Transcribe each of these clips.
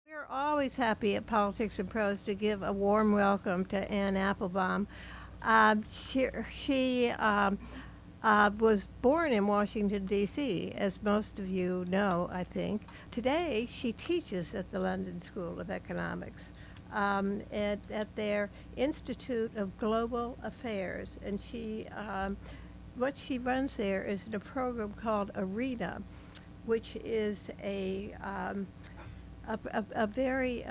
We're always happy at Politics and Prose to give a warm welcome to Anne Applebaum. She was born in Washington, D.C., as most of you know, I think. Today, she teaches at the London School of Economics at their Institute of Global Affairs. And what she runs there is in a program called ARENA, which is a very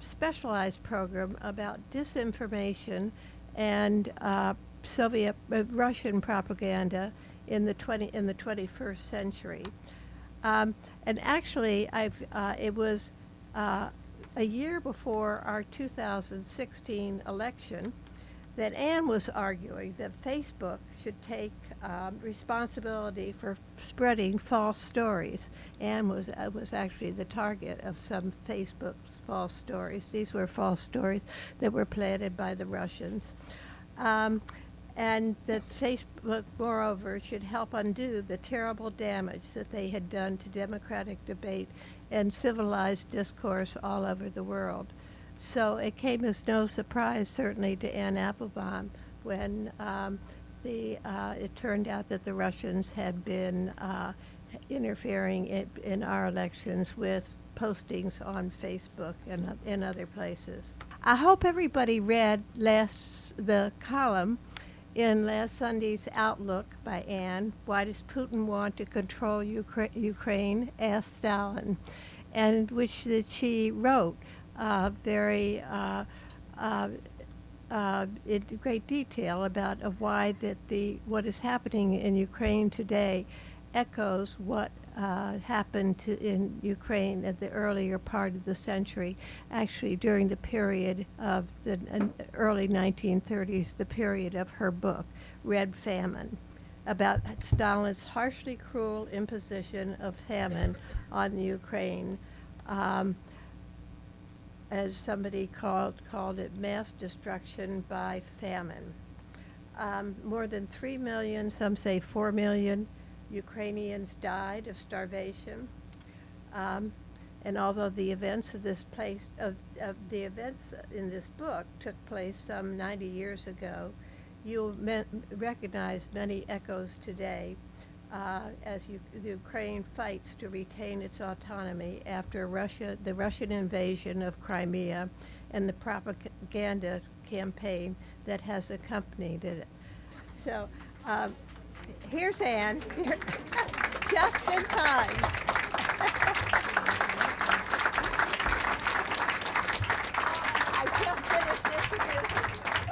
specialized program about disinformation and Russian propaganda in the 21st century. And actually, it was a year before our 2016 election that Anne was arguing that Facebook should take responsibility for spreading false stories. Anne was actually the target of some Facebook's false stories. These were false stories that were planted by the Russians. And that Facebook, moreover, should help undo the terrible damage that they had done to democratic debate and civilized discourse all over the world. So it came as no surprise, certainly, to Anne Applebaum when it turned out that the Russians had been interfering in our elections with postings on Facebook and in other places. I hope everybody read the column in last Sunday's Outlook by Anne, "Why Does Putin Want to Control Ukraine? Asked Stalin," and which that she wrote in great detail about why what is happening in Ukraine today echoes what happened in Ukraine at the earlier part of the century, actually during the period of the early 1930s, the period of her book, Red Famine, about Stalin's harshly cruel imposition of famine on the Ukraine. As somebody called it, mass destruction by famine. More than 3 million, some say 4 million, Ukrainians died of starvation. And although the events in this book took place some 90 years ago, you'll recognize many echoes today as the Ukraine fights to retain its autonomy after the Russian invasion of Crimea and the propaganda campaign that has accompanied it. So here's Anne, just in time. I just finished introducing.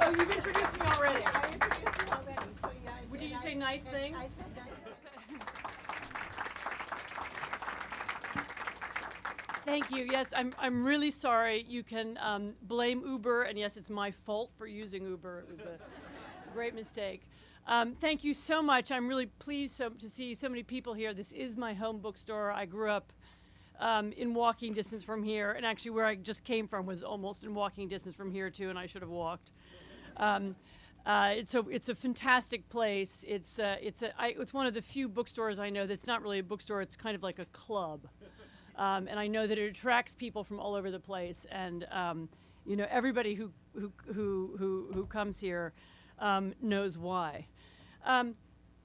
Oh, you've introduced me already. Yeah, I introduced you already. So yeah, Did you say nice things? I said nice. Thank you. Yes, I'm really sorry. You can blame Uber, and yes, it's my fault for using Uber. It's a great mistake. Thank you so much. I'm really pleased to see so many people here. This is my home bookstore. I grew up in walking distance from here, and actually where I just came from was almost in walking distance from here too, and I should have walked. It's a fantastic place. It's one of the few bookstores I know that's not really a bookstore. It's kind of like a club. And I know that it attracts people from all over the place, and everybody who comes here knows why. Don't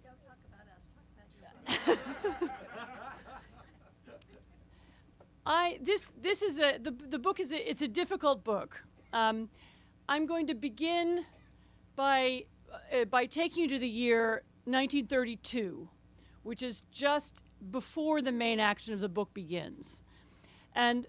talk about us. Talk about you. The book it's a difficult book. I'm going to begin by taking you to the year 1932, which is just before the main action of the book begins. And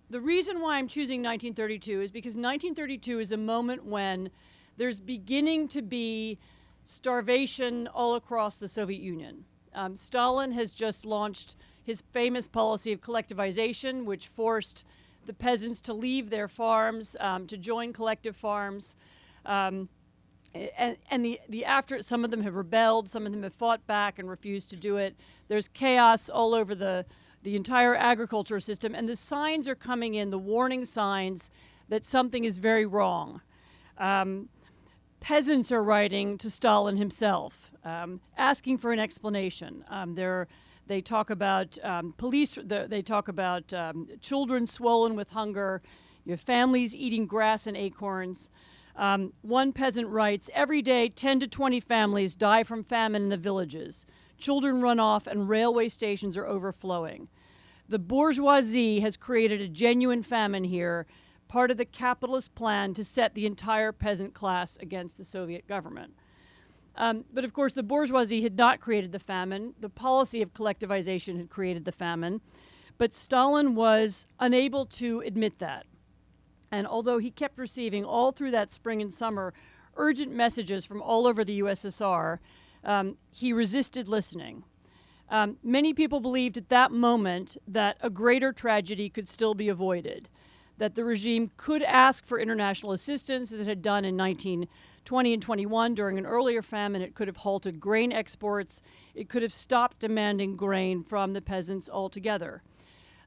the reason why I'm choosing 1932 is because 1932 is a moment when there's beginning to be starvation all across the Soviet Union. Stalin has just launched his famous policy of collectivization, which forced the peasants to leave their farms, to join collective farms. And some of them have rebelled, some of them have fought back and refused to do it. There's chaos all over the entire agriculture system, and the signs are coming in, the warning signs that something is very wrong. peasants are writing to Stalin himself, asking for an explanation. They talk about they talk about children swollen with hunger, you have families eating grass and acorns. One peasant writes, every day 10 to 20 families die from famine in the villages. Children run off and railway stations are overflowing. The bourgeoisie has created a genuine famine here, part of the capitalist plan to set the entire peasant class against the Soviet government. But of course, the bourgeoisie had not created the famine. The policy of collectivization had created the famine. But Stalin was unable to admit that. And although he kept receiving all through that spring and summer urgent messages from all over the USSR, he resisted listening. Many people believed at that moment that a greater tragedy could still be avoided, that the regime could ask for international assistance as it had done in 1920 and 21 during an earlier famine. It could have halted grain exports. It could have stopped demanding grain from the peasants altogether.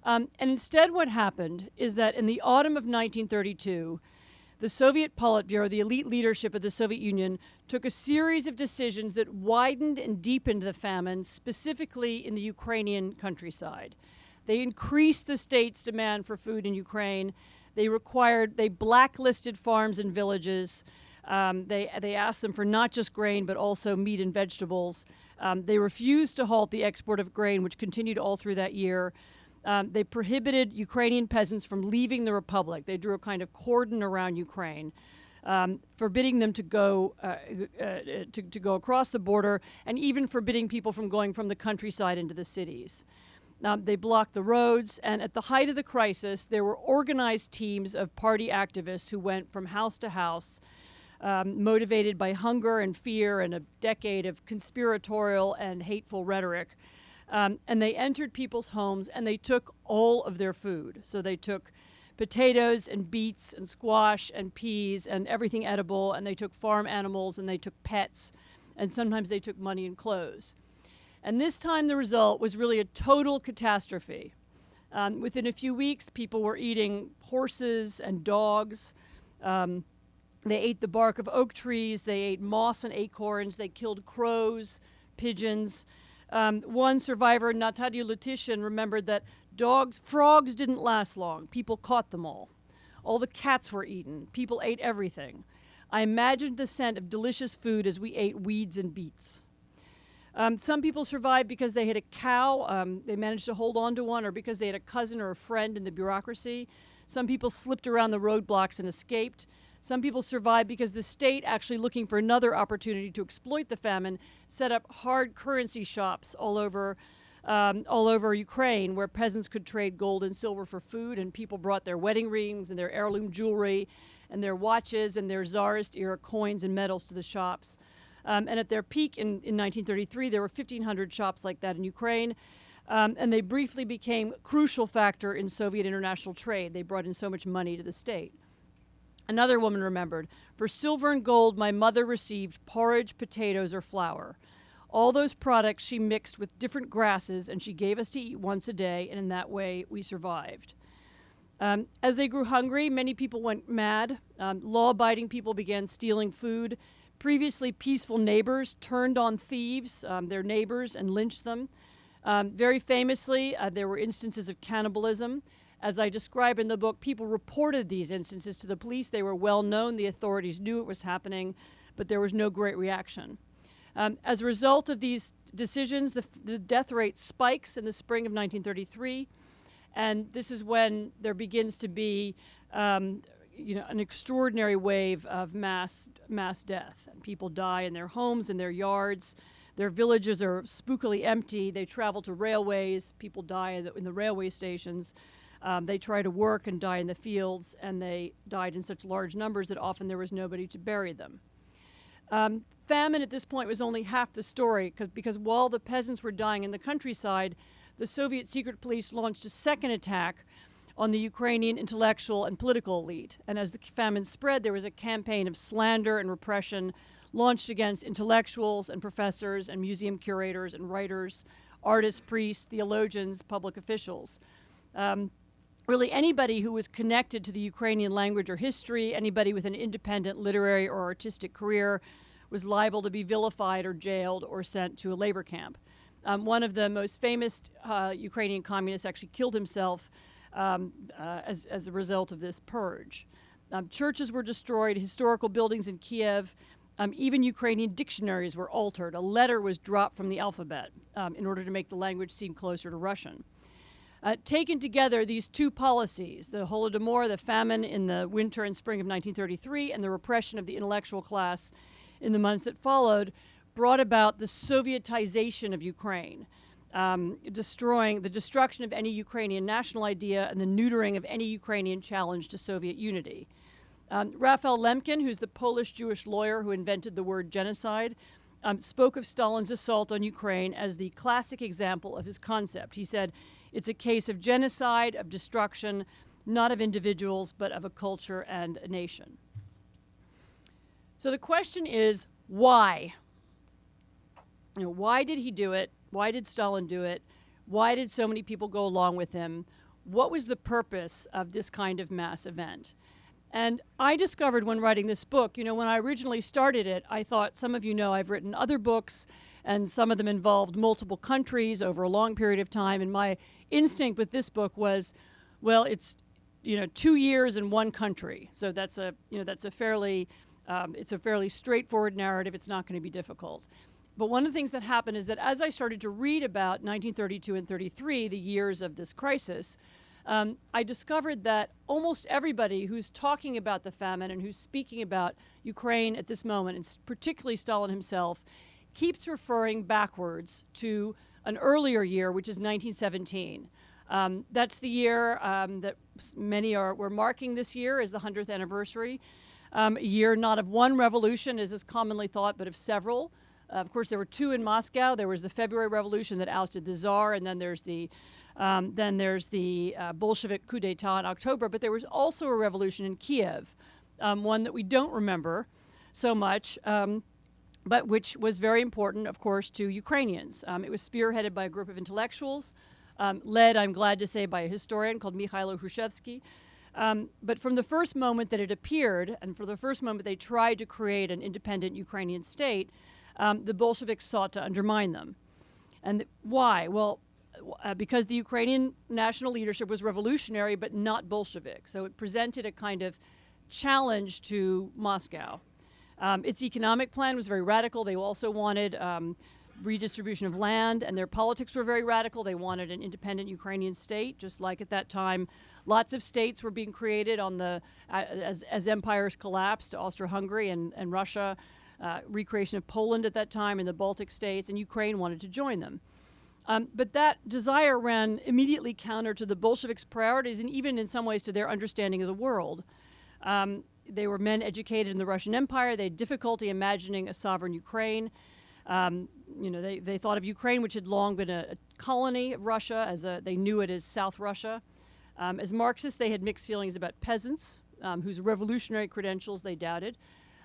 And instead what happened is that in the autumn of 1932, the Soviet Politburo, the elite leadership of the Soviet Union, took a series of decisions that widened and deepened the famine, specifically in the Ukrainian countryside. They increased the state's demand for food in Ukraine. They blacklisted farms and villages. They asked them for not just grain, but also meat and vegetables. They refused to halt the export of grain, which continued all through that year. They prohibited Ukrainian peasants from leaving the republic. They drew a kind of cordon around Ukraine, forbidding them to go across the border, and even forbidding people from going from the countryside into the cities. They blocked the roads, and at the height of the crisis, there were organized teams of party activists who went from house to house, motivated by hunger and fear and a decade of conspiratorial and hateful rhetoric. And they entered people's homes and they took all of their food. So they took potatoes and beets and squash and peas and everything edible, and they took farm animals and they took pets, and sometimes they took money and clothes. And this time the result was really a total catastrophe. Within a few weeks, people were eating horses and dogs. They ate the bark of oak trees. They ate moss and acorns. They killed crows, pigeons. One survivor, Natalia Lutishin, remembered that frogs didn't last long. People caught them all. All the cats were eaten. People ate everything. I imagined the scent of delicious food as we ate weeds and beets. Some people survived because they had a cow. They managed to hold on to one, or because they had a cousin or a friend in the bureaucracy. Some people slipped around the roadblocks and escaped. Some people survived because the state, actually looking for another opportunity to exploit the famine, set up hard currency shops all over Ukraine, where peasants could trade gold and silver for food, and people brought their wedding rings and their heirloom jewelry and their watches and their Tsarist-era coins and medals to the shops. And at their peak in 1933, there were 1,500 shops like that in Ukraine, and they briefly became a crucial factor in Soviet international trade. They brought in so much money to the state. Another woman remembered, for silver and gold, my mother received porridge, potatoes, or flour. All those products she mixed with different grasses, and she gave us to eat once a day, and in that way, we survived. As they grew hungry, many people went mad. Law-abiding people began stealing food. Previously peaceful neighbors turned on thieves, their neighbors, and lynched them. Very famously, there were instances of cannibalism. As I describe in the book, people reported these instances to the police. They were well known. The authorities knew it was happening, but there was no great reaction. As a result of these decisions, the death rate spikes in the spring of 1933, and this is when there begins to be an extraordinary wave of mass death. And people die in their homes, in their yards. Their villages are spookily empty. They travel to railways. People die in the railway stations. They try to work and die in the fields, and they died in such large numbers that often there was nobody to bury them. Famine at this point was only half the story, because while the peasants were dying in the countryside, the Soviet secret police launched a second attack on the Ukrainian intellectual and political elite. And as the famine spread, there was a campaign of slander and repression launched against intellectuals and professors and museum curators and writers, artists, priests, theologians, public officials. really anybody who was connected to the Ukrainian language or history, anybody with an independent literary or artistic career, was liable to be vilified or jailed or sent to a labor camp. One of the most famous Ukrainian communists actually killed himself as a result of this purge. Churches were destroyed, historical buildings in Kiev, even Ukrainian dictionaries were altered. A letter was dropped from the alphabet in order to make the language seem closer to Russian. Taken together, these two policies, the Holodomor, the famine in the winter and spring of 1933, and the repression of the intellectual class in the months that followed, brought about the Sovietization of Ukraine, the destruction of any Ukrainian national idea and the neutering of any Ukrainian challenge to Soviet unity. Raphael Lemkin, who's the Polish Jewish lawyer who invented the word genocide, spoke of Stalin's assault on Ukraine as the classic example of his concept. He said, it's a case of genocide, of destruction, not of individuals, but of a culture and a nation. So the question is, why? Why did he do it? Why did Stalin do it? Why did so many people go along with him? What was the purpose of this kind of mass event? And I discovered when writing this book, when I originally started it, I thought, some of you know I've written other books, and some of them involved multiple countries over a long period of time. And my instinct with this book was, well, it's 2 years in one country, so that's a fairly straightforward narrative. It's not going to be difficult. But one of the things that happened is that as I started to read about 1932 and 33, the years of this crisis, I discovered that almost everybody who's talking about the famine and who's speaking about Ukraine at this moment, and particularly Stalin himself, keeps referring backwards to an earlier year, which is 1917. That's the year that many were marking this year as the 100th anniversary. A year not of one revolution, as is commonly thought, but of several. Of course, there were two in Moscow. There was the February Revolution that ousted the Tsar, and then there's the Bolshevik coup d'etat in October. But there was also a revolution in Kiev, one that we don't remember so much, but which was very important, of course, to Ukrainians. It was spearheaded by a group of intellectuals, led, I'm glad to say, by a historian called Mikhailo Hrushevsky. But from the first moment that it appeared, and for the first moment they tried to create an independent Ukrainian state, the Bolsheviks sought to undermine them. And why? Well, because the Ukrainian national leadership was revolutionary but not Bolshevik. So it presented a kind of challenge to Moscow. Its economic plan was very radical. They also wanted redistribution of land, and their politics were very radical. They wanted an independent Ukrainian state, just like at that time lots of states were being created as empires collapsed, Austro-Hungary and Russia, recreation of Poland at that time, and the Baltic states, and Ukraine wanted to join them. But that desire ran immediately counter to the Bolsheviks' priorities, and even in some ways to their understanding of the world. They were men educated in the Russian Empire. They had difficulty imagining a sovereign Ukraine. They thought of Ukraine, which had long been a colony of Russia, they knew it as South Russia. As Marxists, they had mixed feelings about peasants, whose revolutionary credentials they doubted.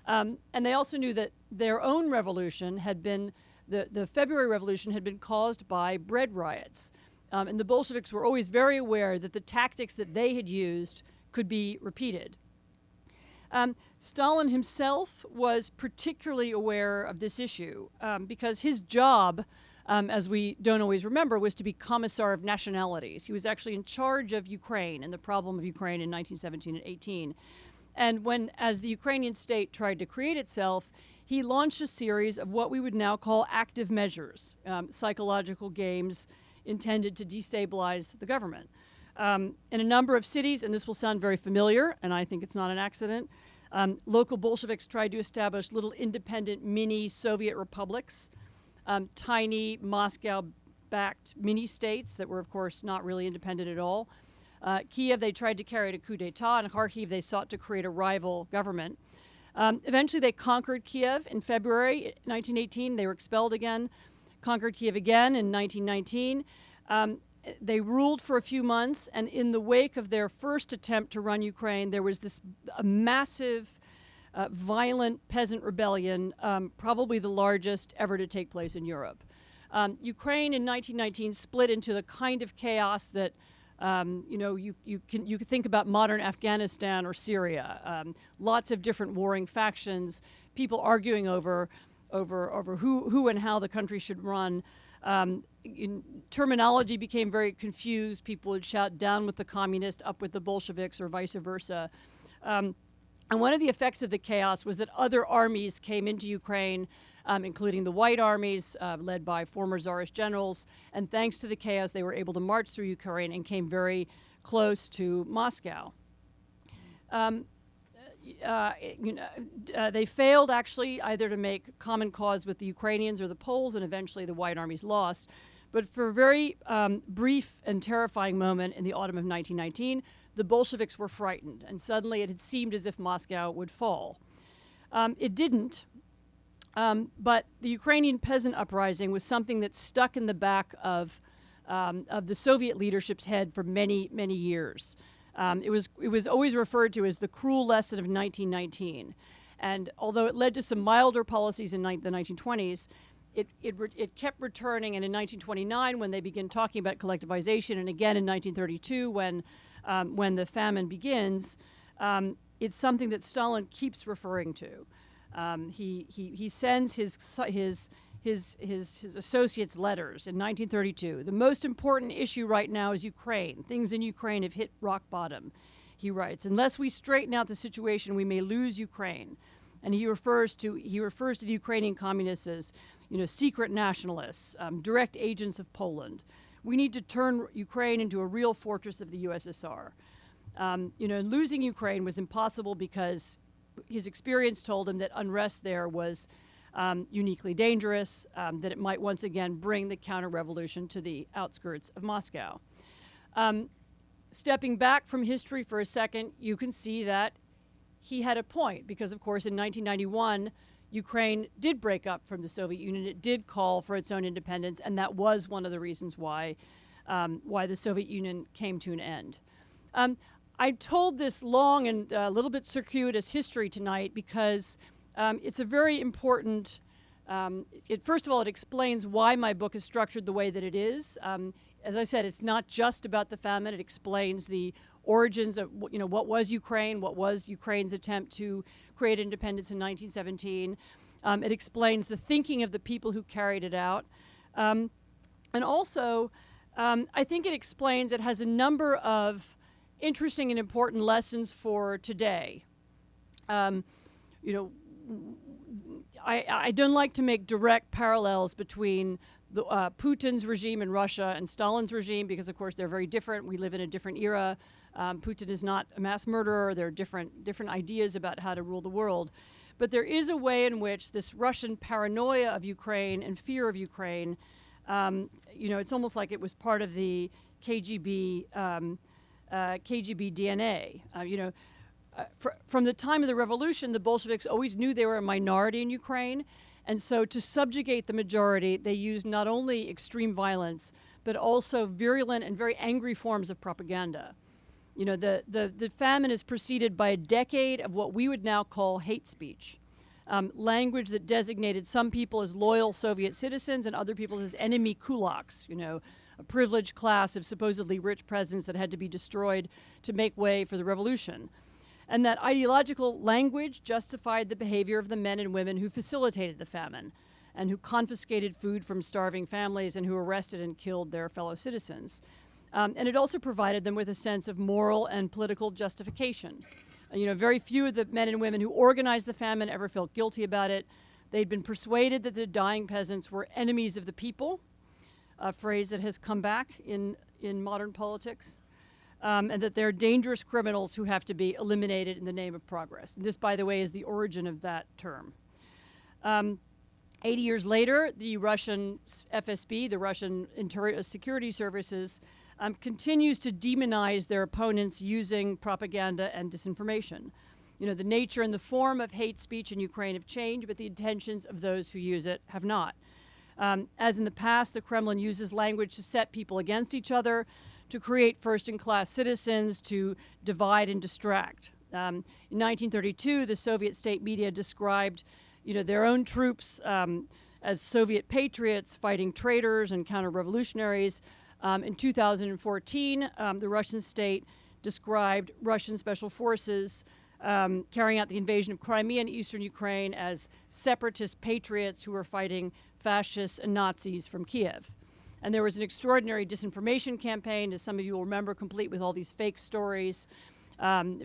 And they also knew that their own revolution had been, the February Revolution had been caused by bread riots. And the Bolsheviks were always very aware that the tactics that they had used could be repeated. Stalin himself was particularly aware of this issue because his job, as we don't always remember, was to be Commissar of Nationalities. He was actually in charge of Ukraine and the problem of Ukraine in 1917 and 18. And as the Ukrainian state tried to create itself, he launched a series of what we would now call active measures, psychological games intended to destabilize the government. In a number of cities, and this will sound very familiar, and I think it's not an accident, local Bolsheviks tried to establish little independent mini Soviet republics, tiny Moscow-backed mini-states that were, of course, not really independent at all. Kiev, they tried to carry out a coup d'etat. In Kharkiv, they sought to create a rival government. Eventually, they conquered Kiev in February 1918. They were expelled again, conquered Kiev again in 1919. They ruled for a few months, and in the wake of their first attempt to run Ukraine, there was this massive, violent peasant rebellion, probably the largest ever to take place in Europe. Ukraine in 1919 split into the kind of chaos that You can think about modern Afghanistan or Syria. Lots of different warring factions, people arguing over who and how the country should run. Terminology became very confused. People would shout down with the communists, up with the Bolsheviks, or vice versa. And one of the effects of the chaos was that other armies came into Ukraine, including the white armies led by former Tsarist generals. And thanks to the chaos, they were able to march through Ukraine and came very close to Moscow. They failed, actually, either to make common cause with the Ukrainians or the Poles, and eventually the white armies lost. But for a very brief and terrifying moment in the autumn of 1919, the Bolsheviks were frightened, and suddenly it had seemed as if Moscow would fall. It didn't, but the Ukrainian peasant uprising was something that stuck in the back of the Soviet leadership's head for many, many years. It was always referred to as the cruel lesson of 1919. And although it led to some milder policies in the 1920s, it kept returning. And in 1929, when they began talking about collectivization, and again in 1932, when the famine begins, it's something that Stalin keeps referring to. He sends his associates letters in 1932. The most important issue right now is Ukraine. Things in Ukraine have hit rock bottom, he writes. Unless we straighten out the situation, we may lose Ukraine. And he refers to the Ukrainian communists as, secret nationalists, direct agents of Poland. We need to turn Ukraine into a real fortress of the USSR. Losing Ukraine was impossible because his experience told him that unrest there was uniquely dangerous, that it might once again bring the counter-revolution to the outskirts of Moscow. Stepping back from history for a second, you can see that he had a point, because of course in 1991, Ukraine did break up from the Soviet Union. It did call for its own independence, and that was one of the reasons why the Soviet Union came to an end. I told this long and a little bit circuitous history tonight because it's a very important, first of all, it explains why my book is structured the way that it is. As I said, it's not just about the famine. It explains the origins of, what was Ukraine, what was Ukraine's attempt to create independence in 1917. It explains the thinking of the people who carried it out. And also, I think it has a number of interesting and important lessons for today. I don't like to make direct parallels between Putin's regime in Russia and Stalin's regime because, of course, they're very different. We live in a different era. Putin is not a mass murderer. There are different ideas about how to rule the world. But there is a way in which this Russian paranoia of Ukraine and fear of Ukraine, it's almost like it was part of the KGB DNA. From the time of the revolution, the Bolsheviks always knew they were a minority in Ukraine. And so to subjugate the majority, they used not only extreme violence, but also virulent and very angry forms of propaganda. The famine is preceded by a decade of what we would now call hate speech. Language that designated some people as loyal Soviet citizens and other people as enemy kulaks, a privileged class of supposedly rich peasants that had to be destroyed to make way for the revolution. And that ideological language justified the behavior of the men and women who facilitated the famine and who confiscated food from starving families and who arrested and killed their fellow citizens. And it also provided them with a sense of moral and political justification. Very few of the men and women who organized the famine ever felt guilty about it. They'd been persuaded that the dying peasants were enemies of the people, a phrase that has come back in modern politics. And that they're dangerous criminals who have to be eliminated in the name of progress. And this, by the way, is the origin of that term. 80 years later, the Russian FSB, the Russian Interior Security Services, continues to demonize their opponents using propaganda and disinformation. The nature and the form of hate speech in Ukraine have changed, but the intentions of those who use it have not. As in the past, the Kremlin uses language to set people against each other, to create first-in-class citizens, to divide and distract. In 1932, the Soviet state media described, their own troops as Soviet patriots fighting traitors and counter-revolutionaries. In 2014, the Russian state described Russian special forces carrying out the invasion of Crimea and eastern Ukraine as separatist patriots who were fighting fascists and Nazis from Kiev. And there was an extraordinary disinformation campaign, as some of you will remember, complete with all these fake stories,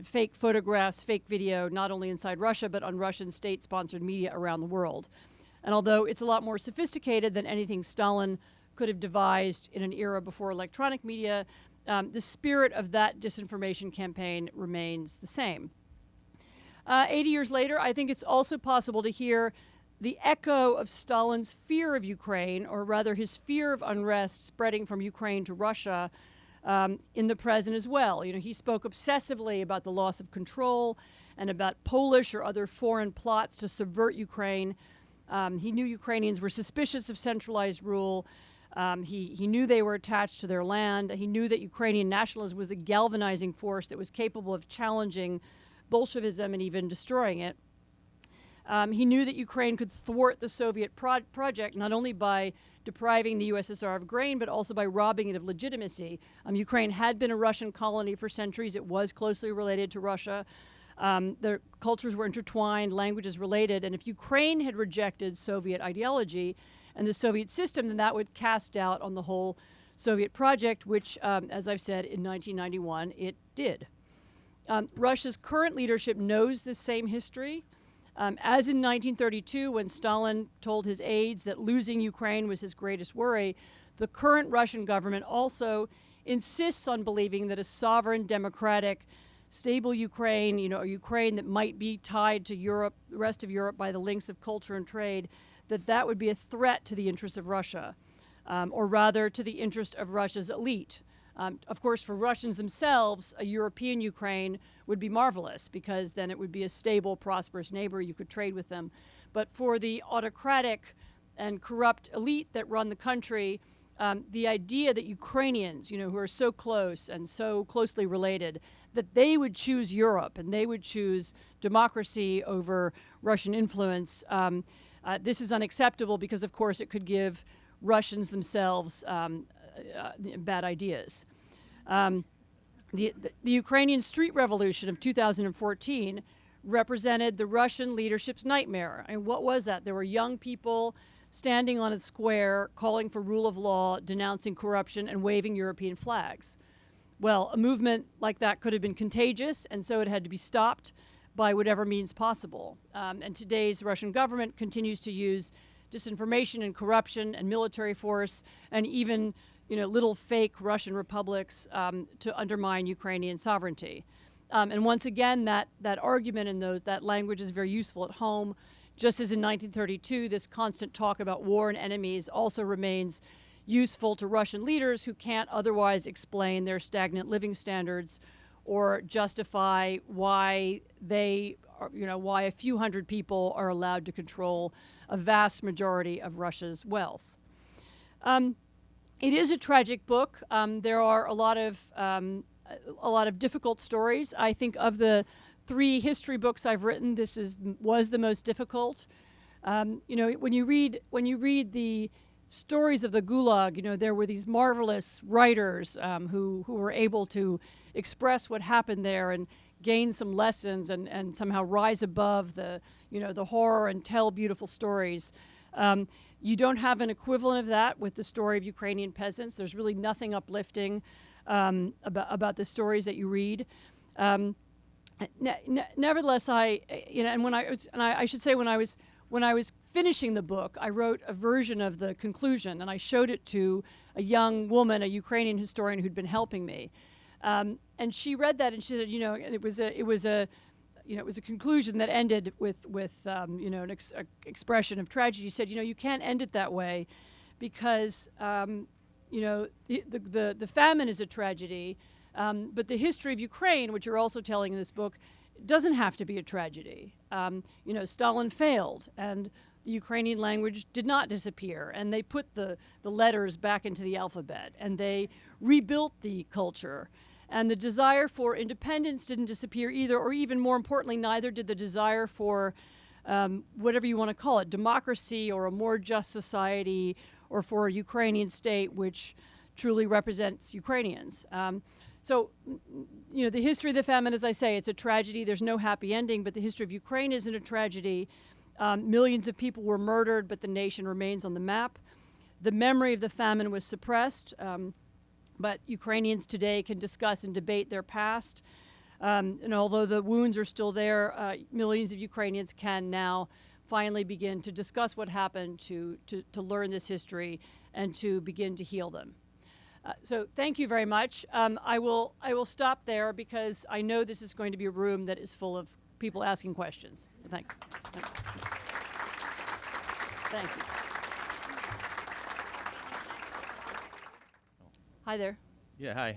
fake photographs, fake video, not only inside Russia, but on Russian state-sponsored media around the world. And although it's a lot more sophisticated than anything Stalin could have devised in an era before electronic media, the spirit of that disinformation campaign remains the same. 80 years later, I think it's also possible to hear the echo of Stalin's fear of Ukraine, or rather his fear of unrest spreading from Ukraine to Russia, in the present as well. You know, he spoke obsessively about the loss of control and about Polish or other foreign plots to subvert Ukraine. He knew Ukrainians were suspicious of centralized rule. He knew they were attached to their land. He knew that Ukrainian nationalism was a galvanizing force that was capable of challenging Bolshevism and even destroying it. He knew that Ukraine could thwart the Soviet project not only by depriving the USSR of grain, but also by robbing it of legitimacy. Ukraine had been a Russian colony for centuries. It was closely related to Russia. Their cultures were intertwined, languages related, and if Ukraine had rejected Soviet ideology and the Soviet system, then that would cast doubt on the whole Soviet project, which, as I've said, in 1991, it did. Russia's current leadership knows this same history. As in 1932, when Stalin told his aides that losing Ukraine was his greatest worry, the current Russian government also insists on believing that a sovereign, democratic, stable Ukraine, you know, a Ukraine that might be tied to Europe, the rest of Europe, by the links of culture and trade, that would be a threat to the interests of Russia, or rather to the interest of Russia's elite. Of course, for Russians themselves, a European Ukraine would be marvelous because then it would be a stable, prosperous neighbor. You could trade with them. But for the autocratic and corrupt elite that run the country, the idea that Ukrainians, you know, who are so close and so closely related, that they would choose Europe and they would choose democracy over Russian influence, this is unacceptable because, of course, it could give Russians themselves bad ideas. The Ukrainian street revolution of 2014 represented the Russian leadership's nightmare. And what was that? There were young people standing on a square calling for rule of law, denouncing corruption, and waving European flags. Well, a movement like that could have been contagious, and so it had to be stopped by whatever means possible. And today's Russian government continues to use disinformation and corruption and military force and even, you know, little fake Russian republics to undermine Ukrainian sovereignty. And once again, that argument and that language is very useful at home. Just as in 1932, this constant talk about war and enemies also remains useful to Russian leaders who can't otherwise explain their stagnant living standards or justify why why a few hundred people are allowed to control a vast majority of Russia's wealth. It is a tragic book. There are a lot of difficult stories. I think of the 3 history books I've written, this was the most difficult. You know, when you read the stories of the Gulag, you know, there were these marvelous writers who were able to express what happened there and gain some lessons and somehow rise above the horror and tell beautiful stories. You don't have an equivalent of that with the story of Ukrainian peasants. There's really nothing uplifting about the stories that you read. Nevertheless, I should say when I was finishing the book, I wrote a version of the conclusion, and I showed it to a young woman, a Ukrainian historian who'd been helping me, and she read that and she said, you know, it was a conclusion that ended with an expression of tragedy. She said, you know, you can't end it that way, because the famine is a tragedy, but the history of Ukraine, which you're also telling in this book, doesn't have to be a tragedy. Stalin failed, and the Ukrainian language did not disappear, and they put the letters back into the alphabet, and they rebuilt the culture. And the desire for independence didn't disappear either, or even more importantly, neither did the desire for whatever you want to call it, democracy or a more just society, or for a Ukrainian state which truly represents Ukrainians. So, the history of the famine, as I say, it's a tragedy. There's no happy ending, but the history of Ukraine isn't a tragedy. Millions of people were murdered, but the nation remains on the map. The memory of the famine was suppressed, but Ukrainians today can discuss and debate their past. And although the wounds are still there, millions of Ukrainians can now finally begin to discuss what happened, to learn this history, and to begin to heal them. So thank you very much. I will stop there because I know this is going to be a room that is full of people asking questions. Thanks. Thank you. Hi there. Yeah, hi.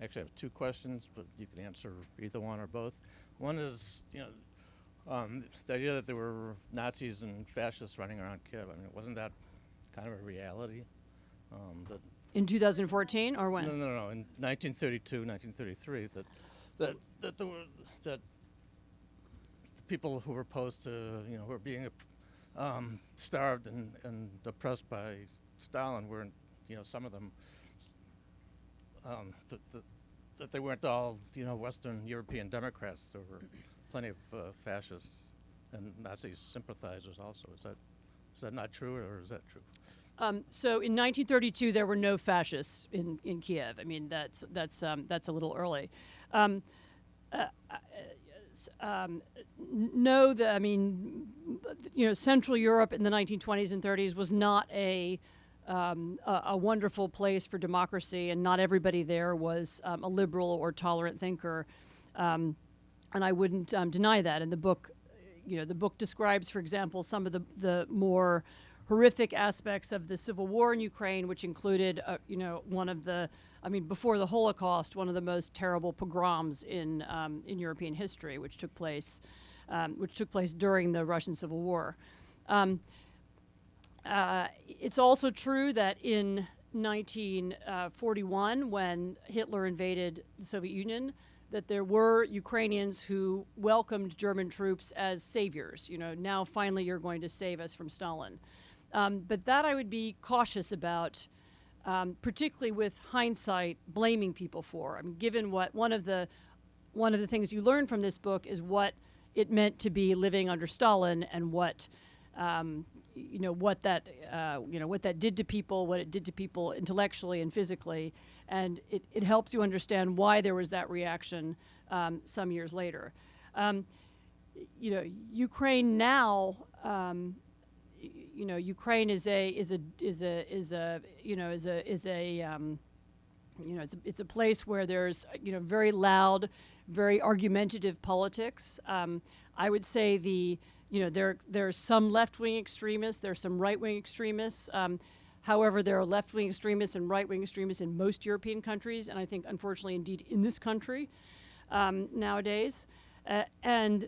Actually, I have two questions, but you can answer either one or both. One is, the idea that there were Nazis and fascists running around Kiev. I mean, wasn't that kind of a reality? In 2014 or when? No. In 1932, 1933, that there were that the people who were opposed to, who were being starved and oppressed by Stalin weren't, some of them, that they weren't all, Western European Democrats. There were plenty of fascists and Nazi sympathizers also. Is that not true, or is that true? So in 1932, there were no fascists in Kiev. I mean, that's a little early. Central Europe in the 1920s and 30s was not a wonderful place for democracy, and not everybody there was a liberal or tolerant thinker. And I wouldn't deny that. And the book describes, for example, some of the more horrific aspects of the civil war in Ukraine, which included, before the Holocaust, one of the most terrible pogroms in European history, which took place during the Russian Civil War. It's also true that in 1941, when Hitler invaded the Soviet Union, that there were Ukrainians who welcomed German troops as saviors. Now finally you're going to save us from Stalin. But that I would be cautious about, particularly with hindsight, blaming people for. I mean, given what one of the things you learn from this book is what it meant to be living under Stalin, and what that did to people, what it did to people intellectually and physically, and it helps you understand why there was that reaction some years later. Ukraine now. Ukraine is a place where there's very loud, very argumentative politics. I would say there's some left-wing extremists, there's some right-wing extremists. However, there are left-wing extremists and right-wing extremists in most European countries, and I think, unfortunately, indeed, in this country nowadays. And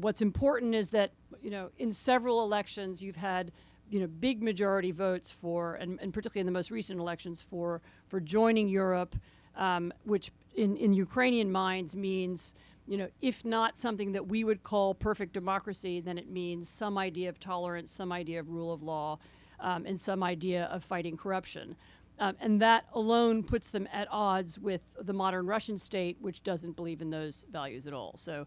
what's important is that, in several elections you've had, big majority votes for, and particularly in the most recent elections, for joining Europe, which in Ukrainian minds means, if not something that we would call perfect democracy, then it means some idea of tolerance, some idea of rule of law, and some idea of fighting corruption. And that alone puts them at odds with the modern Russian state, which doesn't believe in those values at all. So,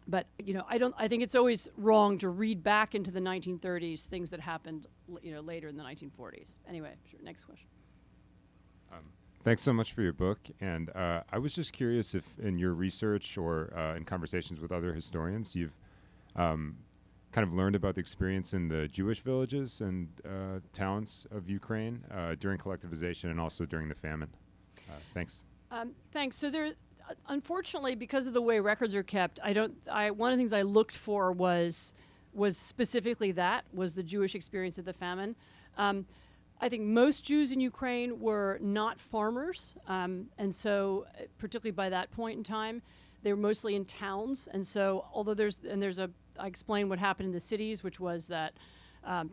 but I think it's always wrong to read back into the 1930s things that happened, later in the 1940s. Anyway, sure. Next question. Thanks so much for your book. And I was just curious if in your research or in conversations with other historians, you've kind of learned about the experience in the Jewish villages and towns of Ukraine during collectivization and also during the famine. Thanks. Thanks. So there, unfortunately, because of the way records are kept, one of the things I looked for was specifically was the Jewish experience of the famine. I think most Jews in Ukraine were not farmers, and so particularly by that point in time, they were mostly in towns. And so, although I explained what happened in the cities, which was that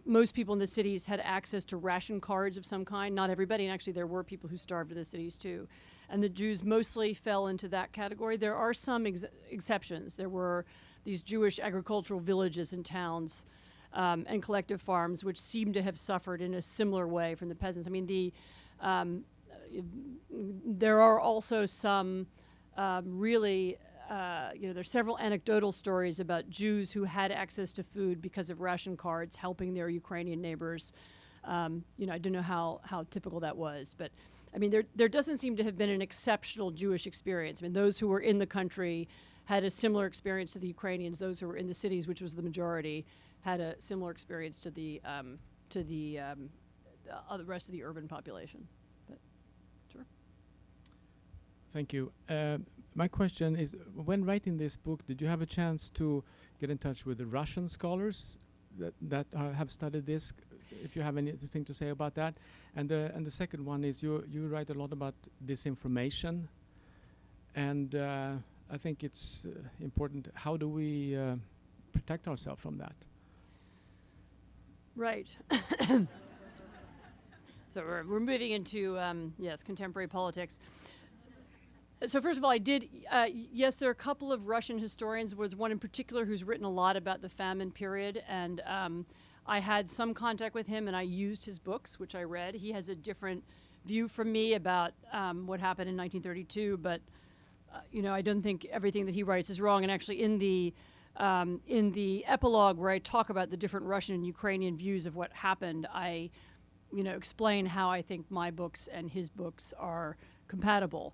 most people in the cities had access to ration cards of some kind. Not everybody, and actually there were people who starved in the cities too. And the Jews mostly fell into that category. There are some exceptions. There were these Jewish agricultural villages and towns and collective farms, which seem to have suffered in a similar way from the peasants. I mean, there are also some really, there's several anecdotal stories about Jews who had access to food because of ration cards helping their Ukrainian neighbors. I don't know how typical that was, but I mean, there doesn't seem to have been an exceptional Jewish experience. I mean, those who were in the country had a similar experience to the Ukrainians. Those who were in the cities, which was the majority, had a similar experience to the rest of the urban population. But sure. Thank you. My question is, when writing this book, did you have a chance to get in touch with the Russian scholars that have studied this? If you have anything to say about that. And the second one is you write a lot about disinformation, and I think it's important. How do we protect ourselves from that? Right. So we're moving into contemporary politics. So first of all, I did, yes, there are a couple of Russian historians. There's one in particular who's written a lot about the famine period, and I had some contact with him, and I used his books, which I read. He has a different view from me about what happened in 1932, but I don't think everything that he writes is wrong. And actually, in the epilogue where I talk about the different Russian and Ukrainian views of what happened, I, explain how I think my books and his books are compatible.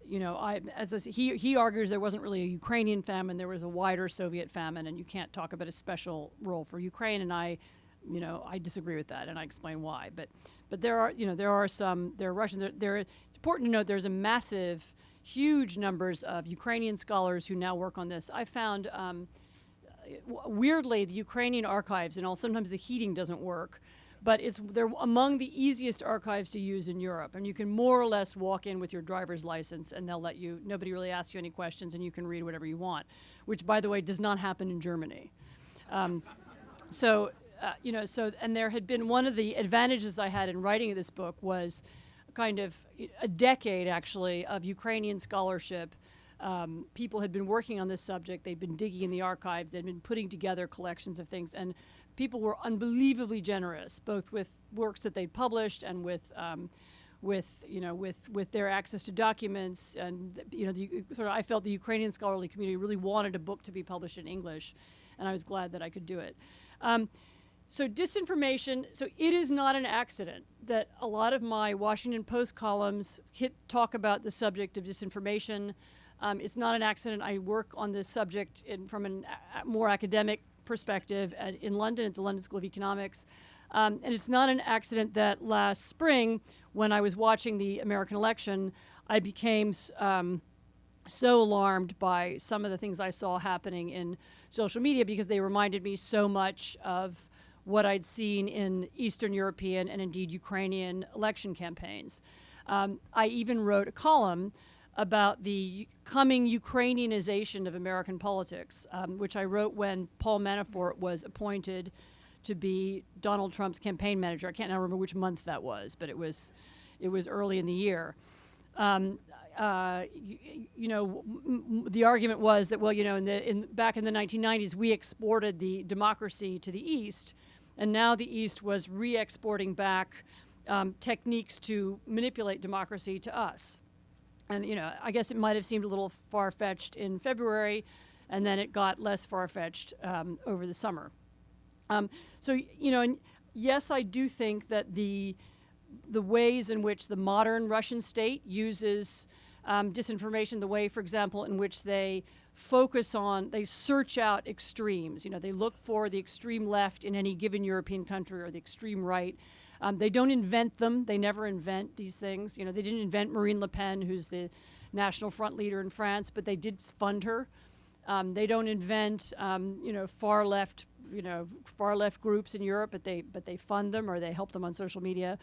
He argues there wasn't really a Ukrainian famine, there was a wider Soviet famine, and you can't talk about a special role for Ukraine, and I disagree with that, and I explain why. But there are Russians. It's important to note there's a massive, huge numbers of Ukrainian scholars who now work on this. I found, weirdly, the Ukrainian archives, and sometimes the heating doesn't work, but they're among the easiest archives to use in Europe. And you can more or less walk in with your driver's license and they'll let you, nobody really asks you any questions, and you can read whatever you want, which, by the way, does not happen in Germany. And there had been one of the advantages I had in writing this book was kind of a decade, actually, of Ukrainian scholarship. People had been working on this subject. They'd been digging in the archives. They'd been putting together collections of things. And people were unbelievably generous, both with works that they'd published and with their access to documents. And I felt the Ukrainian scholarly community really wanted a book to be published in English, and I was glad that I could do it. So disinformation, so it is not an accident that a lot of my Washington Post columns talk about the subject of disinformation. It's not an accident I work on this subject from a more academic perspective in London at the London School of Economics. And it's not an accident that last spring, when I was watching the American election, I became so alarmed by some of the things I saw happening in social media, because they reminded me so much of what I'd seen in Eastern European and indeed Ukrainian election campaigns. I even wrote a column about the coming Ukrainianization of American politics, which I wrote when Paul Manafort was appointed to be Donald Trump's campaign manager. I can't now remember which month that was, but it was early in the year. The argument was that, back in the 1990s, we exported the democracy to the East, and now the East was re-exporting back techniques to manipulate democracy to us. And, I guess it might have seemed a little far-fetched in February, and then it got less far-fetched over the summer. And yes, I do think that the ways in which the modern Russian state uses disinformation, the way, for example, in which they search out extremes. They look for the extreme left in any given European country or the extreme right. They don't invent them. They never invent these things. They didn't invent Marine Le Pen, who's the National Front leader in France, but they did fund her. They don't invent, far left groups in Europe, but they fund them or they help them on social media.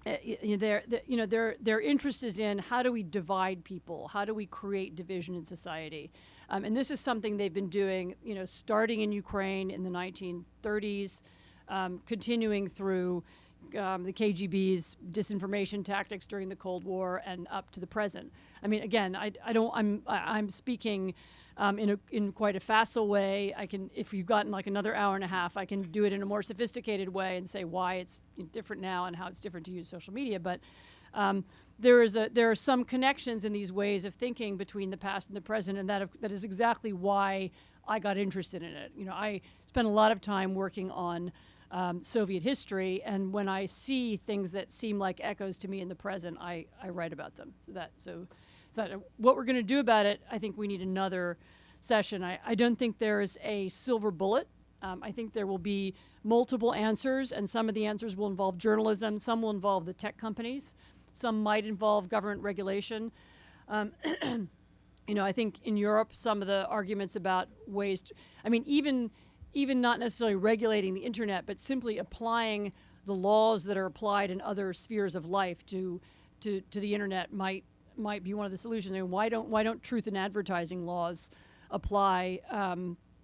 Their interest is in how do we divide people? How do we create division in society? And this is something they've been doing, starting in Ukraine in the 1930s, continuing through the KGB's disinformation tactics during the Cold War and up to the present. I mean, again, I'm speaking in quite a facile way. I can, if you've gotten like another hour and a half, I can do it in a more sophisticated way and say why it's different now and how it's different to use social media. But there are some connections in these ways of thinking between the past and the present, and that is exactly why I got interested in it. I spent a lot of time working on Soviet history, and when I see things that seem like echoes to me in the present, I write about them. So what we're going to do about it, I think we need another session. I don't think there is a silver bullet. I think there will be multiple answers, and some of the answers will involve journalism, some will involve the tech companies, some might involve government regulation. I think in Europe, some of the arguments about ways to, even not necessarily regulating the internet, but simply applying the laws that are applied in other spheres of life to the internet might be one of the solutions. Why don't truth in advertising laws apply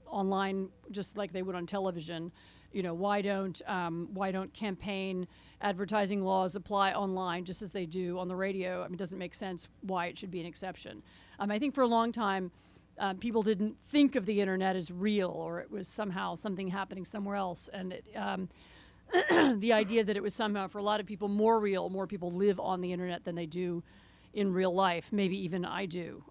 online just like they would on television? Why don't campaign advertising laws apply online just as they do on the radio? It doesn't make sense why it should be an exception. I think for a long time, people didn't think of the internet as real, or it was somehow something happening somewhere else. And the idea that it was somehow, for a lot of people, more real, more people live on the internet than they do in real life. Maybe even I do.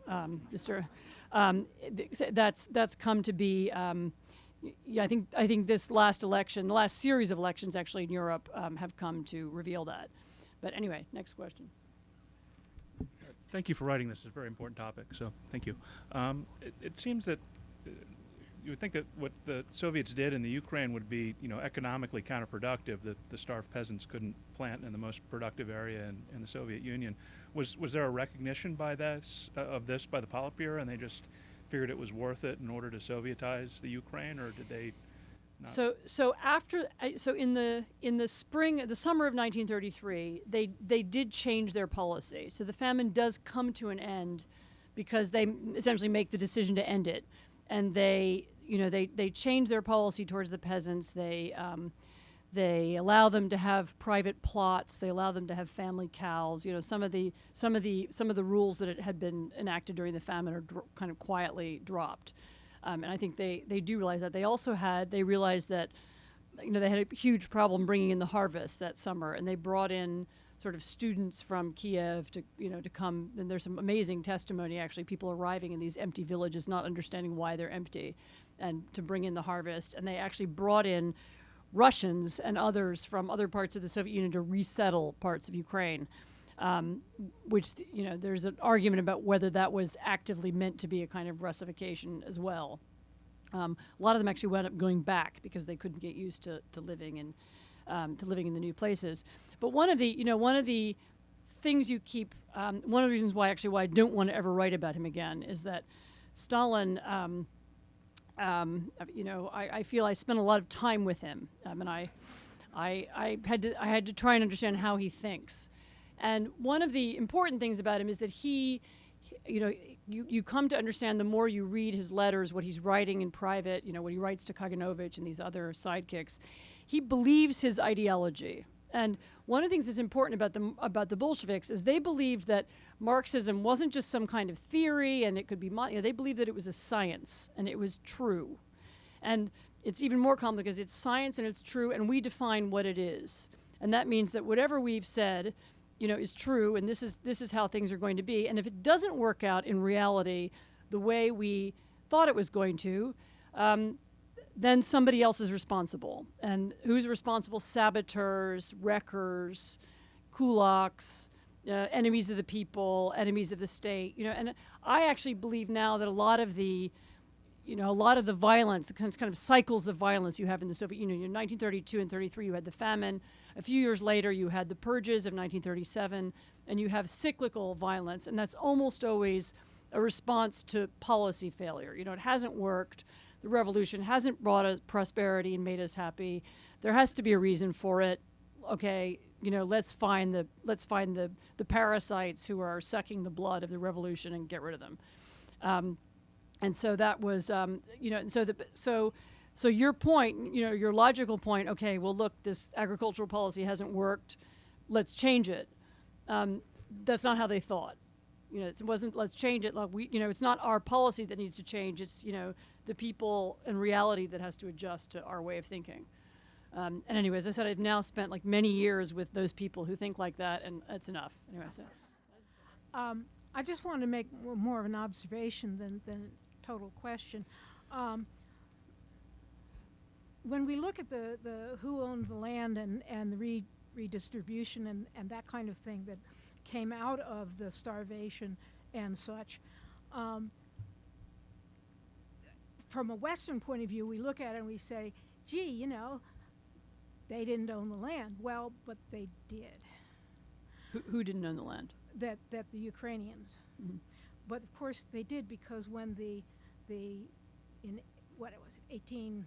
That's come to be. I think this last election, the last series of elections actually in Europe, have come to reveal that. But anyway, next question. Thank you for writing this. It's a very important topic, so thank you. It seems that you would think that what the Soviets did in the Ukraine would be, economically counterproductive, that the starved peasants couldn't plant in the most productive area in the Soviet Union. Was there a recognition by of this by the Politburo, and they just figured it was worth it in order to Sovietize the Ukraine, or did they not? So in the summer of 1933, they did change their policy. So the famine does come to an end because they essentially make the decision to end it, and they change their policy towards the peasants. They allow them to have private plots. They allow them to have family cows. Some of the rules that had been enacted during the famine are kind of quietly dropped. And I think they do realize that. They realized that they had a huge problem bringing in the harvest that summer, and they brought in sort of students from Kiev to come. And there's some amazing testimony, actually, people arriving in these empty villages, not understanding why they're empty, and to bring in the harvest. And they actually brought in Russians and others from other parts of the Soviet Union to resettle parts of Ukraine, which, there's an argument about whether that was actively meant to be a kind of Russification as well. A lot of them actually wound up going back because they couldn't get used to living in the new places. But one of the things you keep, one of the reasons why I don't want to ever write about him again is that Stalin. I feel I spent a lot of time with him, and I had to try and understand how he thinks. And one of the important things about him is that you come to understand the more you read his letters, what he's writing in private, what he writes to Kaganovich and these other sidekicks. He believes his ideology. And one of the things that's important about the Bolsheviks is they believed that Marxism wasn't just some kind of theory and it could be, they believed that it was a science and it was true. And it's even more complicated because it's science and it's true, and we define what it is. And that means that whatever we've said, is true, and this is how things are going to be. And if it doesn't work out in reality the way we thought it was going to, then somebody else is responsible. And who's responsible? Saboteurs, wreckers, kulaks, enemies of the people, enemies of the state. And I actually believe now that a lot of the violence, the kind of cycles of violence you have in the Soviet Union. In 1932 and 33, you had the famine. A few years later, you had the purges of 1937, and you have cyclical violence, and that's almost always a response to policy failure. It hasn't worked. The revolution hasn't brought us prosperity and made us happy. There has to be a reason for it. Okay, let's find the parasites who are sucking the blood of the revolution and get rid of them. And so that was, so your point, your logical point. Okay, well, look, this agricultural policy hasn't worked. Let's change it. That's not how they thought. it wasn't let's change it. Like it's not our policy that needs to change. It's the people and reality that has to adjust to our way of thinking. And anyway, as I said, I've now spent like many years with those people who think like that, and that's enough. Anyway, so. I just want to make more of an observation than a total question. When we look at the who owns the land and the redistribution and that kind of thing that came out of the starvation and such, from a Western point of view, we look at it and we say, gee, they didn't own the land. Well, but they did. Who didn't own the land? That the Ukrainians. Mm-hmm. But of course they did, because when in what it was, 18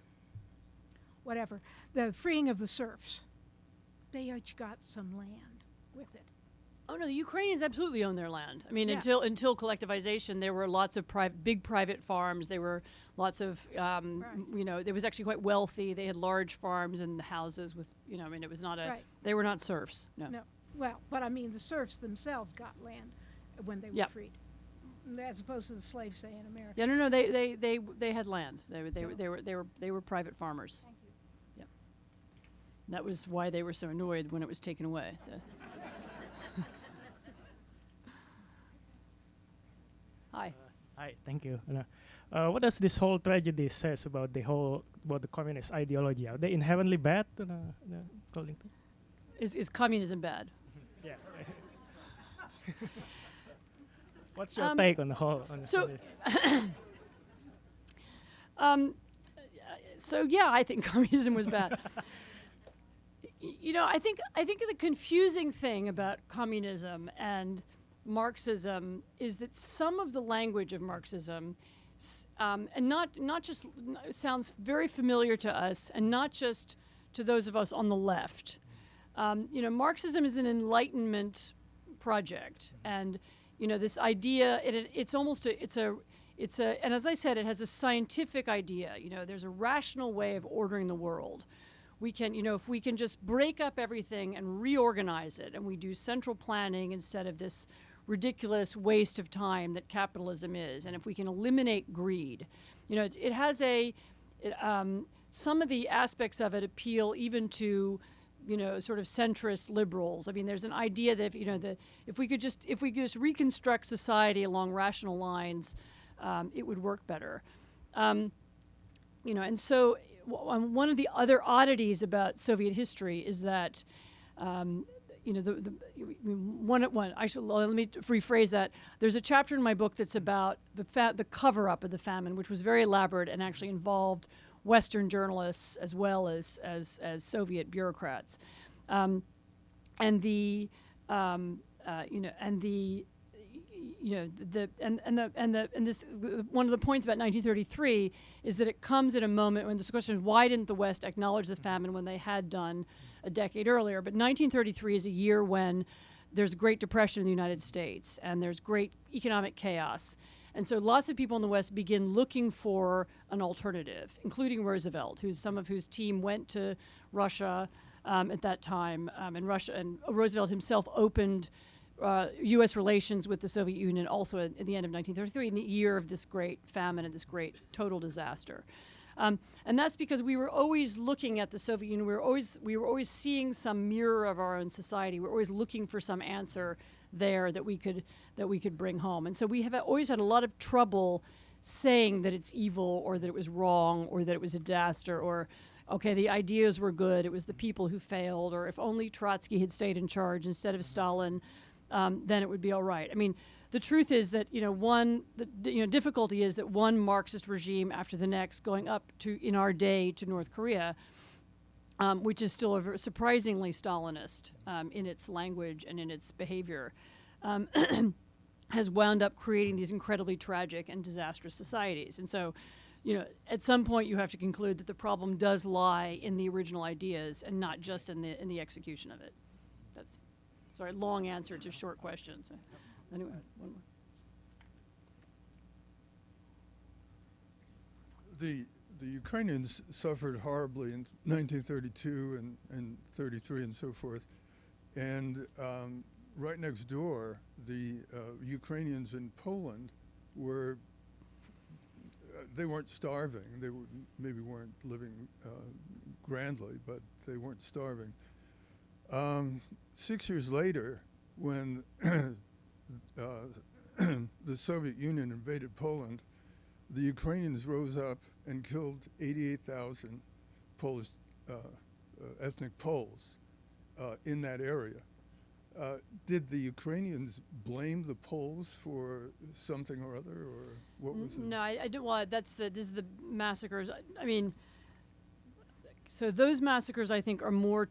whatever, the freeing of the serfs, they each got some land with it. Oh no, the Ukrainians absolutely own their land. I mean, Yeah. until collectivization, there were lots of big private farms. There were lots of, it was actually quite wealthy. They had large farms and houses with, it was not Right. they were not serfs. No. No, well, but I mean, the serfs themselves got land when they were Yep. freed, as opposed to the slaves, say, in America. Yeah, no, they had land. They were private farmers. Thank you. Yeah. That was why they were so annoyed when it was taken away. So. Hi. Hi, thank you. What does this whole tragedy says about the communist ideology? Are they inherently bad? According to? Is communism bad? Yeah. What's your take on the whole? So, so yeah, I think communism was bad. I think the confusing thing about communism and Marxism is that some of the language of Marxism, and not just sounds very familiar to us, and not just to those of us on the left. Marxism is an Enlightenment project, and this idea it's and as I said, it has a scientific idea. There's a rational way of ordering the world. We can, if we can just break up everything and reorganize it, and we do central planning instead of this ridiculous waste of time that capitalism is, and if we can eliminate greed, it has some of the aspects of it appeal even to sort of centrist liberals. I mean, there's an idea that if we could just reconstruct society along rational lines, it would work better. And so one of the other oddities about Soviet history is that let me rephrase that. There's a chapter in my book that's about the cover-up of the famine, which was very elaborate and actually involved Western journalists as well as Soviet bureaucrats, and this one of the points about 1933 is that it comes at a moment when this question is why didn't the West acknowledge the famine when they had done a decade earlier? But 1933 is a year when there's Great Depression in the United States and there's great economic chaos. And so lots of people in the West begin looking for an alternative, including Roosevelt, some of whose team went to Russia at that time. And Roosevelt himself opened U.S. relations with the Soviet Union also at the end of 1933, in the year of this great famine and this great total disaster. And that's because we were always looking at the Soviet Union. We were always seeing some mirror of our own society. We were always looking for some answer there that we could bring home. And so we have always had a lot of trouble saying that it's evil or that it was wrong or that it was a disaster or, okay, the ideas were good, it was the people who failed, or if only Trotsky had stayed in charge instead of Stalin, then it would be all right. I mean, the truth is that difficulty is that one Marxist regime after the next, going up to in our day to North Korea, which is still surprisingly Stalinist in its language and in its behavior, has wound up creating these incredibly tragic and disastrous societies. And so, at some point you have to conclude that the problem does lie in the original ideas and not just in the execution of it. That's, sorry, long answer to short questions. Anyway, one more. The Ukrainians suffered horribly in 1932 and 33 and so forth. And right next door, the Ukrainians in Poland were, they weren't starving. They maybe weren't living grandly, but they weren't starving. 6 years later, when the Soviet Union invaded Poland, the Ukrainians rose up and killed 88,000 Polish ethnic Poles in that area. Did the Ukrainians blame the Poles for something or other, or what was it? No, I don't. Well, this is the massacres. I mean, so those massacres, I think, are more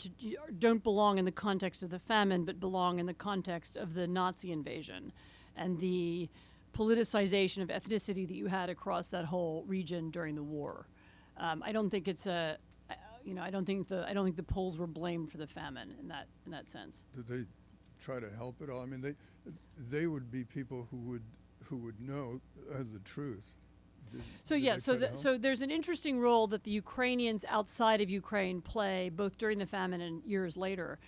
don't belong in the context of the famine, but belong in the context of the Nazi invasion and the politicization of ethnicity that you had across that whole region during the war. I don't think it's a, I don't think the Poles were blamed for the famine in that sense. Did they try to help at all? I mean, they would be people who would know the truth. So there's an interesting role that the Ukrainians outside of Ukraine play, both during the famine and years later.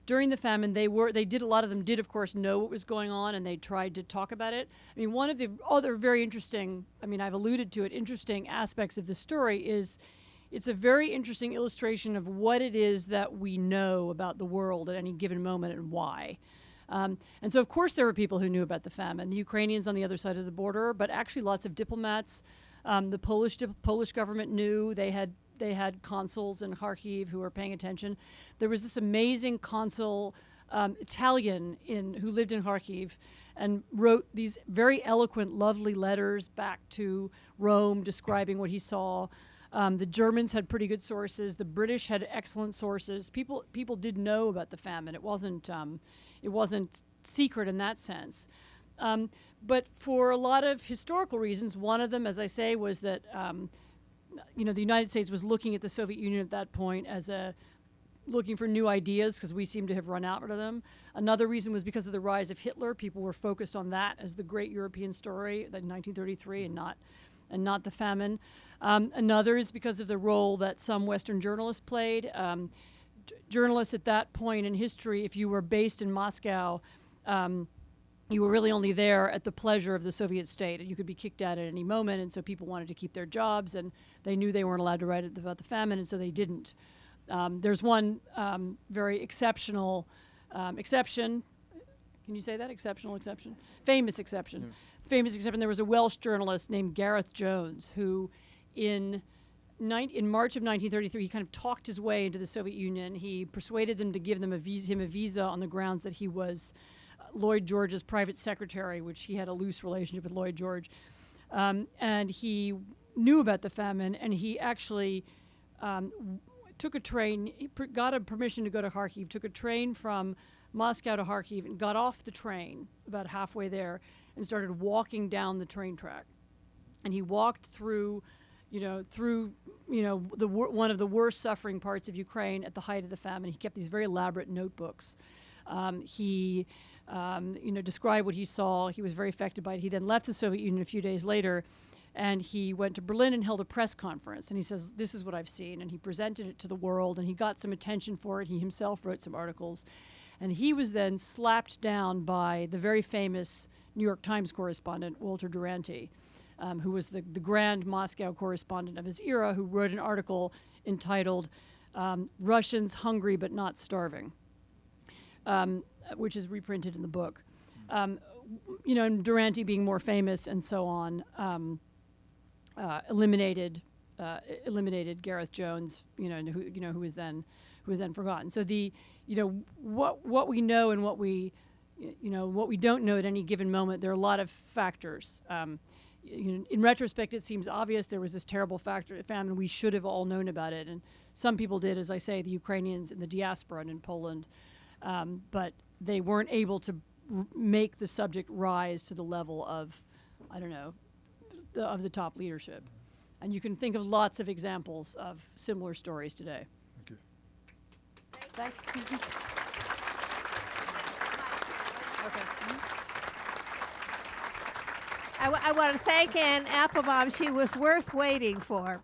During the famine, a lot of them did, of course, know what was going on, and they tried to talk about it. I mean, one of the other very interesting, I've alluded to it, interesting aspects of the story is it's a very interesting illustration of what it is that we know about the world at any given moment and why. And so, of course, there were people who knew about the famine, the Ukrainians on the other side of the border, but actually lots of diplomats. The Polish government knew. They had consuls in Kharkiv who were paying attention. There was this amazing consul, Italian, who lived in Kharkiv and wrote these very eloquent, lovely letters back to Rome describing what he saw. The Germans had pretty good sources. The British had excellent sources. People did know about the famine. It wasn't secret in that sense. But for a lot of historical reasons, one of them, as I say, was that the United States was looking at the Soviet Union at that point as looking for new ideas because we seemed to have run out of them. Another reason was because of the rise of Hitler. People were focused on that as the great European story, that 1933, and not the famine. Another is because of the role that some Western journalists played. Journalists at that point in history, if you were based in Moscow, you were really only there at the pleasure of the Soviet state, and you could be kicked out at any moment, and so people wanted to keep their jobs, and they knew they weren't allowed to write about the famine, and so they didn't. There's one very exceptional exception. Can you say that? Exceptional exception? Famous exception. Yeah. Famous exception. There was a Welsh journalist named Gareth Jones who in March of 1933, he kind of talked his way into the Soviet Union. He persuaded them to give him a visa on the grounds that he was Lloyd George's private secretary, which he had a loose relationship with Lloyd George. And he knew about the famine, and he actually took a train, got a permission to go to Kharkiv, took a train from Moscow to Kharkiv, and got off the train about halfway there and started walking down the train track. And he walked through one of the worst suffering parts of Ukraine at the height of the famine. He kept these very elaborate notebooks. He described what he saw. He was very affected by it. He then left the Soviet Union a few days later, and he went to Berlin and held a press conference. And he says, "This is what I've seen." And he presented it to the world, and he got some attention for it. He himself wrote some articles. And he was then slapped down by the very famous New York Times correspondent, Walter Duranty, who was the grand Moscow correspondent of his era, who wrote an article entitled "Russians Hungry But Not Starving," which is reprinted in the book. And Duranty, being more famous and so on, eliminated Gareth Jones, who was then forgotten. So what we know and what we don't know at any given moment, there are a lot of factors. In retrospect, it seems obvious there was this terrible famine. We should have all known about it, and some people did, as I say, the Ukrainians in the diaspora and in Poland, but they weren't able to make the subject rise to the level of, of the top leadership. And you can think of lots of examples of similar stories today. Thank you. Thank you. Okay. I want to thank Anne Applebaum. She was worth waiting for.